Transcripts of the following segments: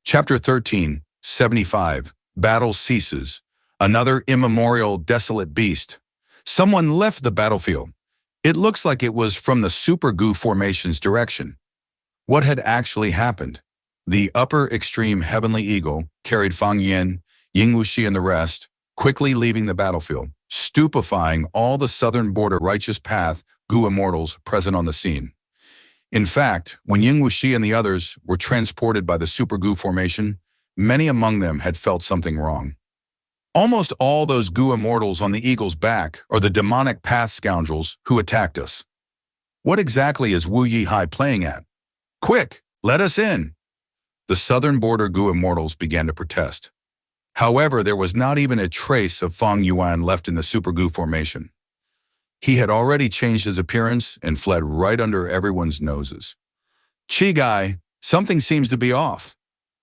Chapter 13, 75. Battle ceases. Another immemorial, desolate beast. Someone left the battlefield. It looks like it was from the Super Goo Formation's direction. What had actually happened? The upper extreme Heavenly Eagle carried Fang Yuan, Ying Wuxi and the rest, quickly leaving the battlefield, stupefying all the southern border righteous path Goo immortals present on the scene. In fact, when Ying Wuxi and the others were transported by the Super Goo Formation, many among them had felt something wrong. Almost all those Goo immortals on the Eagle's back are the demonic path scoundrels who attacked us. What exactly is Wu Yihai playing at? Quick, let us in! The southern border Goo immortals began to protest. However, there was not even a trace of Fang Yuan left in the Super Goo Formation. He had already changed his appearance and fled right under everyone's noses. Chigai, something seems to be off.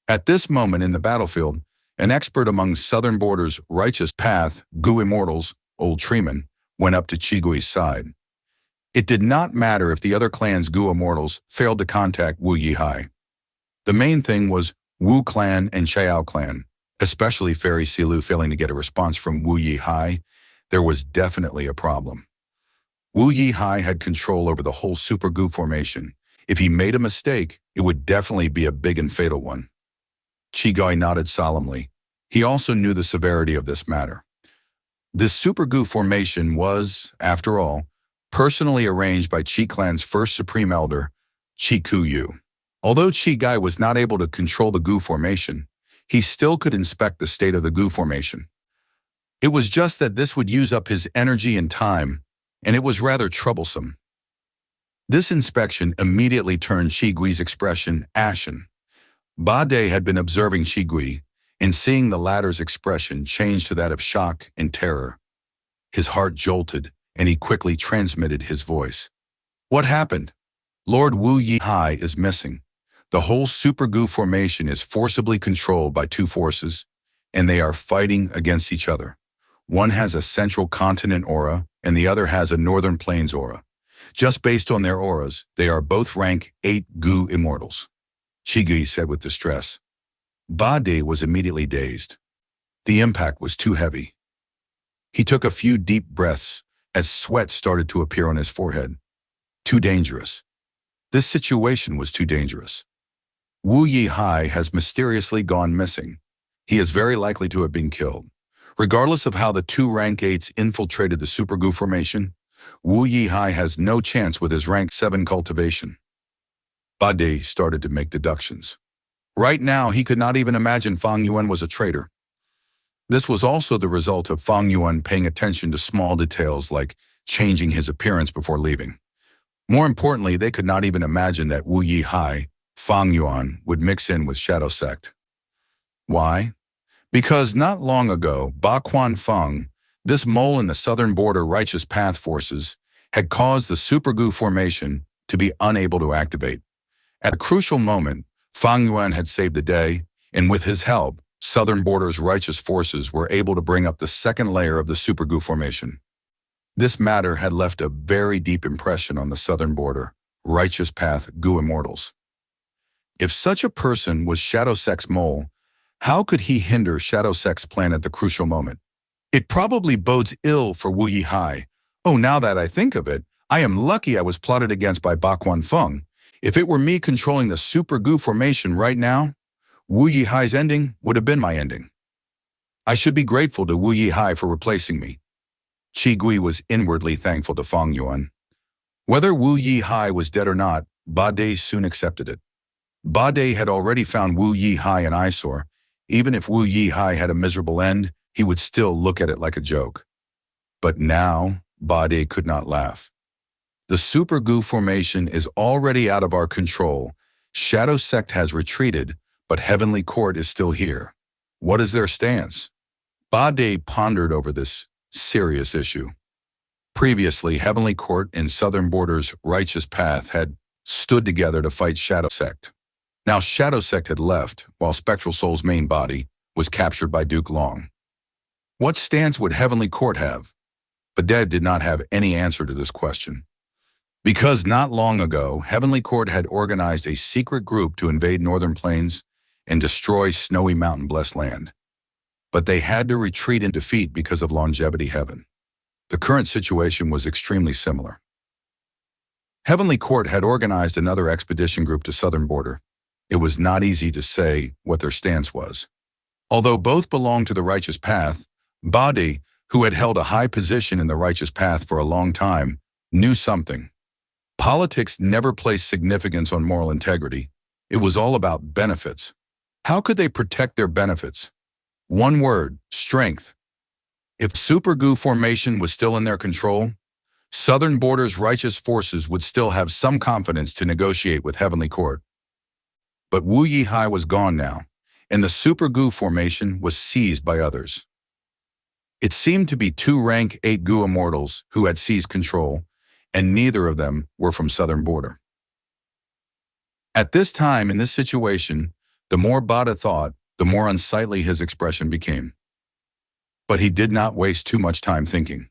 At this moment in the battlefield, an expert among Southern Border's righteous path, Goo immortals, Old Treeman, went up to Chigui's side. It did not matter if the other clan's Goo immortals failed to contact Wu Yihai. The main thing was Wu clan and Chao clan, especially Fairy Silu failing to get a response from Wu Yihai. There was definitely a problem. Wu Yihai had control over the whole Super Goo Formation. If he made a mistake, it would definitely be a big and fatal one. Chigai nodded solemnly. He also knew the severity of this matter. This Super Goo Formation was, after all, personally arranged by Chi Clan's first Supreme Elder, Chi Kuyu. Although Chigai was not able to control the Goo Formation, he still could inspect the state of the Goo Formation. It was just that this would use up his energy and time, and it was rather troublesome. This inspection immediately turned Chigui's expression ashen. Ba De had been observing Chigui, and seeing the latter's expression change to that of shock and terror. His heart jolted, and he quickly transmitted his voice. What happened? Lord Wu Yihai is missing. The whole Super Goo Formation is forcibly controlled by two forces, and they are fighting against each other. One has a central continent aura, and the other has a northern plains aura. Just based on their auras, they are both rank 8 Goo immortals. Chigui said with distress. Ba De was immediately dazed. The impact was too heavy. He took a few deep breaths as sweat started to appear on his forehead. Too dangerous. This situation was too dangerous. Wu Yihai has mysteriously gone missing. He is very likely to have been killed. Regardless of how the two rank 8s infiltrated the Super Goo Formation, Wu Yihai has no chance with his rank 7 cultivation. Ba De started to make deductions. Right now, he could not even imagine Fang Yuan was a traitor. This was also the result of Fang Yuan paying attention to small details like changing his appearance before leaving. More importantly, they could not even imagine that Wu Yihai, Fang Yuan, would mix in with Shadow Sect. Why? Because not long ago, Ba Quan Feng, this mole in the southern border righteous path forces, had caused the Super Goo Formation to be unable to activate. At a crucial moment, Fang Yuan had saved the day, and with his help, southern border's righteous forces were able to bring up the second layer of the Super Goo Formation. This matter had left a very deep impression on the southern border, righteous path Goo immortals. If such a person was Shadow Sect's mole, how could he hinder Shadow Sect's plan at the crucial moment? It probably bodes ill for Wu Yihai. Oh, now that I think of it, I am lucky I was plotted against by Ba Quan Feng. If it were me controlling the Super Goo Formation right now, Wu Yihai's ending would have been my ending. I should be grateful to Wu Yihai for replacing me. Chigui was inwardly thankful to Fang Yuan. Whether Wu Yihai was dead or not, Ba De soon accepted it. Ba De had already found Wu Yihai an eyesore. Even if Wu Yihai had a miserable end, he would still look at it like a joke. But now, Ba De could not laugh. The Super Goo Formation is already out of our control. Shadow Sect has retreated, but Heavenly Court is still here. What is their stance? Ba De pondered over this serious issue. Previously, Heavenly Court and Southern Border's righteous path had stood together to fight Shadow Sect. Now Shadow Sect had left, while Spectral Soul's main body was captured by Duke Long. What stance would Heavenly Court have? Baded did not have any answer to this question. Because not long ago, Heavenly Court had organized a secret group to invade Northern Plains and destroy snowy mountain-blessed land. But they had to retreat in defeat because of longevity heaven. The current situation was extremely similar. Heavenly Court had organized another expedition group to southern border. It was not easy to say what their stance was. Although both belonged to the righteous path, Badi, who had held a high position in the righteous path for a long time, knew something. Politics never placed significance on moral integrity. It was all about benefits. How could they protect their benefits? One word: strength. If Super Gu formation was still in their control, Southern Border's righteous forces would still have some confidence to negotiate with Heavenly Court. But Wu Yihai was gone now, and the Super Gu formation was seized by others. It seemed to be two rank 8 Gu immortals who had seized control, and neither of them were from Southern Border. At this time, in this situation, the more Bada thought, the more unsightly his expression became. But he did not waste too much time thinking.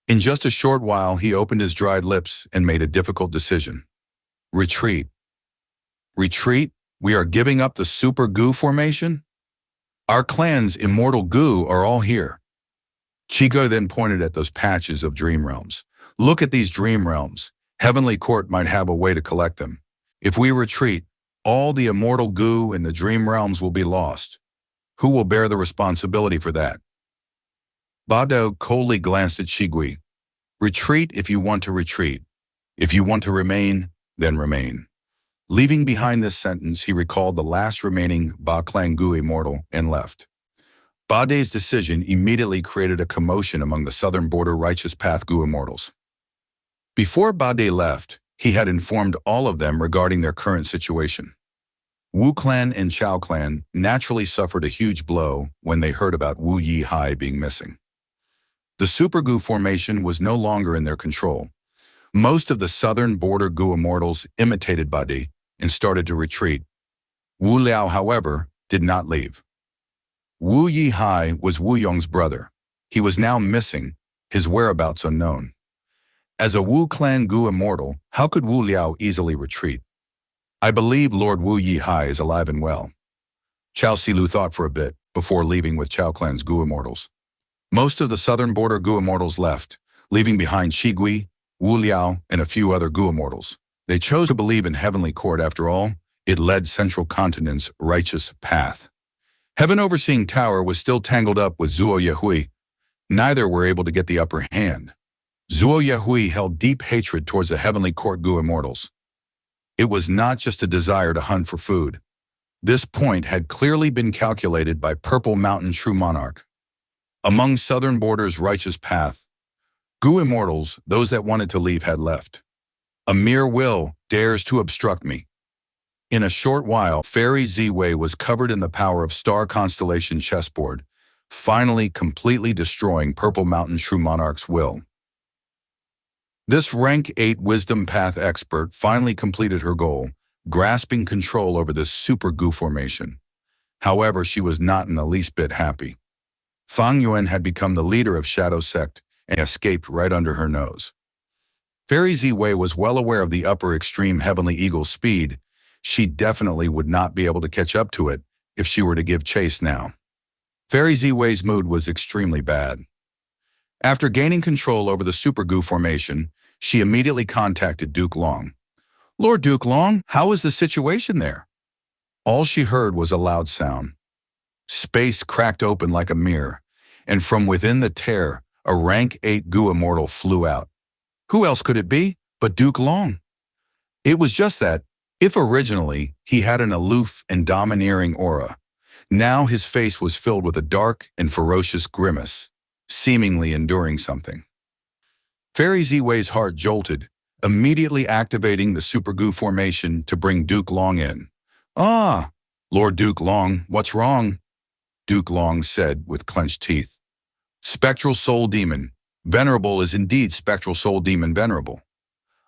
In just a short while, he opened his dried lips and made a difficult decision. Retreat. Retreat? We are giving up the Super Gu formation? Our clan's immortal Gu are all here. Chico then pointed at those patches of dream realms. Look at these dream realms. Heavenly Court might have a way to collect them. If we retreat, all the immortal Gu in the dream realms will be lost. Who will bear the responsibility for that? Bado coldly glanced at Shigui. Retreat if you want to retreat. If you want to remain, then remain. Leaving behind this sentence, he recalled the last remaining Ba Clan Gu immortal and left. Bade's decision immediately created a commotion among the Southern Border Righteous Path Gu immortals. Before Bade left, he had informed all of them regarding their current situation. Wu Clan and Chao Clan naturally suffered a huge blow when they heard about Wu Yihai being missing. The Super Gu formation was no longer in their control. Most of the Southern Border Gu immortals imitated Bade and started to retreat. Wu Liao, however, did not leave. Wu Yihai was Wu Yong's brother. He was now missing, his whereabouts unknown. As a Wu Clan Gu immortal, how could Wu Liao easily retreat? I believe Lord Wu Yihai is alive and well. Chao Silu thought for a bit before leaving with Chao Clan's Gu immortals. Most of the Southern Border Gu immortals left, leaving behind Shigui, Wu Liao, and a few other Gu immortals. They chose to believe in Heavenly Court after all. It led Central Continent's righteous path. Heaven Overseeing Tower was still tangled up with Zuo Yehui. Neither were able to get the upper hand. Zuo Yehui held deep hatred towards the Heavenly Court Gu immortals. It was not just a desire to hunt for food. This point had clearly been calculated by Purple Mountain True Monarch. Among Southern Border's righteous path, Gu immortals, those that wanted to leave, had left. A mere will dares to obstruct me. In a short while, Fairy Z-Wei was covered in the power of Star Constellation chessboard, finally completely destroying Purple Mountain True Monarch's will. This rank 8 Wisdom Path expert finally completed her goal, grasping control over this Super Gu formation. However, she was not in the least bit happy. Fang Yuan had become the leader of Shadow Sect and escaped right under her nose. Fairy Z-Wei was well aware of the upper extreme Heavenly Eagle's speed. She definitely would not be able to catch up to it if she were to give chase now. Fairy Z-Wei's mood was extremely bad. After gaining control over the Super Gu formation, she immediately contacted Duke Long. Lord Duke Long, how is the situation there? All she heard was a loud sound. Space cracked open like a mirror, and from within the tear, a rank 8 Gu immortal flew out. Who else could it be but Duke Long? It was just that, if originally he had an aloof and domineering aura, now his face was filled with a dark and ferocious grimace, seemingly enduring something. Fairy Z-Wei's heart jolted, immediately activating the Super Gu formation to bring Duke Long in. Ah, Lord Duke Long, what's wrong? Duke Long said with clenched teeth. Spectral Soul Demon. Venerable is indeed Spectral Soul Demon Venerable.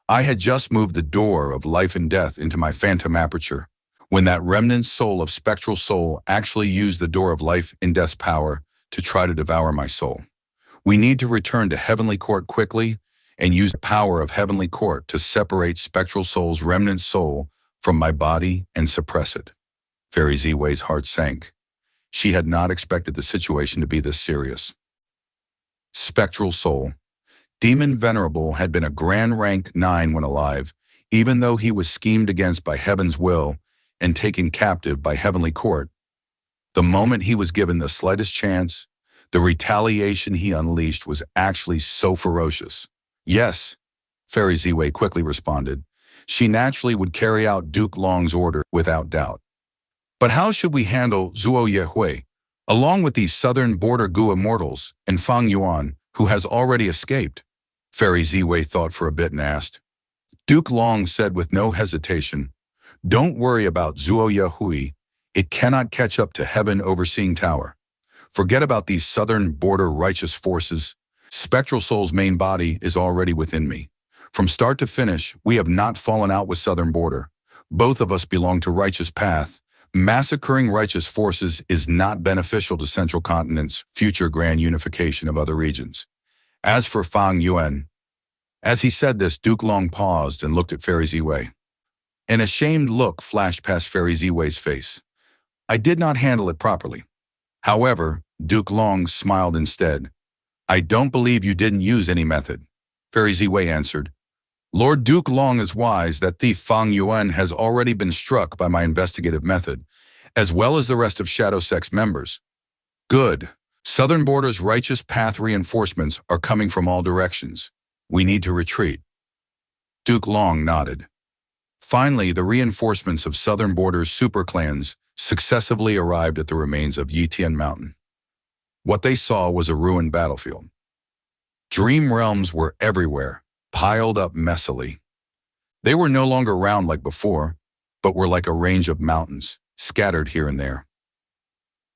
I had just moved the door of life and death into my phantom aperture, when that remnant soul of Spectral Soul actually used the door of life and death's power to try to devour my soul. We need to return to Heavenly Court quickly and use the power of Heavenly Court to separate Spectral Soul's remnant soul from my body and suppress it. Fairy Ziwei's heart sank. She had not expected the situation to be this serious. Spectral Soul. Demon Venerable had been a grand rank 9 when alive, even though he was schemed against by heaven's will and taken captive by heavenly court. The moment he was given the slightest chance, the retaliation he unleashed was actually so ferocious. Yes, Fairy Ziwei quickly responded. She naturally would carry out Duke Long's order without doubt. But how should we handle Zhuo Yehui, along with these southern border Gu immortals and Fang Yuan, who has already escaped? Fairy Ziwei thought for a bit and asked. Duke Long said with no hesitation, don't worry about Zhuo Yehui. It cannot catch up to Heaven Overseeing Tower. Forget about these southern border righteous forces. Spectral Soul's main body is already within me. From start to finish, we have not fallen out with southern border. Both of us belong to righteous path. Massacring righteous forces is not beneficial to Central Continent's future grand unification of other regions. As for Fang Yuan, as he said this, Duke Long paused and looked at Fairy Ziwei. An ashamed look flashed past Fairy Ziwei's face. I did not handle it properly. However, Duke Long smiled instead. I don't believe you didn't use any method. Fairy Ziwei answered. Lord Duke Long is wise that thief Fang Yuan has already been struck by my investigative method, as well as the rest of Shadow Sect's members. Good. Southern Border's righteous path reinforcements are coming from all directions. We need to retreat. Duke Long nodded. Finally, the reinforcements of Southern Border's super clans successively arrived at the remains of Yitian Mountain. What they saw was a ruined battlefield. Dream realms were everywhere, piled up messily. They were no longer round like before, but were like a range of mountains, scattered here and there.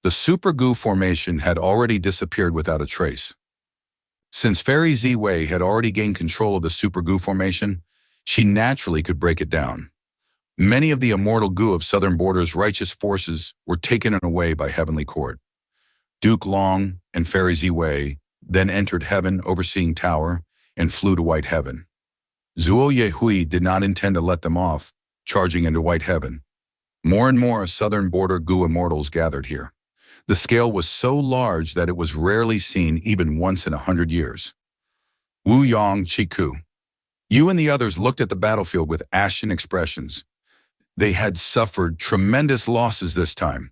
The Super Gu formation had already disappeared without a trace. Since Fairy Ziwei had already gained control of the Super Gu formation, she naturally could break it down. Many of the immortal Gu of Southern Border's righteous forces were taken away by Heavenly Court. Duke Long and Fairy Ziwei then entered Heaven Overseeing Tower and flew to White Heaven. Zhuo Yehui did not intend to let them off, charging into White Heaven. More and more Southern Border Gu immortals gathered here. The scale was so large that it was rarely seen even once in 100 years. Wu Yang Chiku. You and the others looked at the battlefield with ashen expressions. They had suffered tremendous losses this time.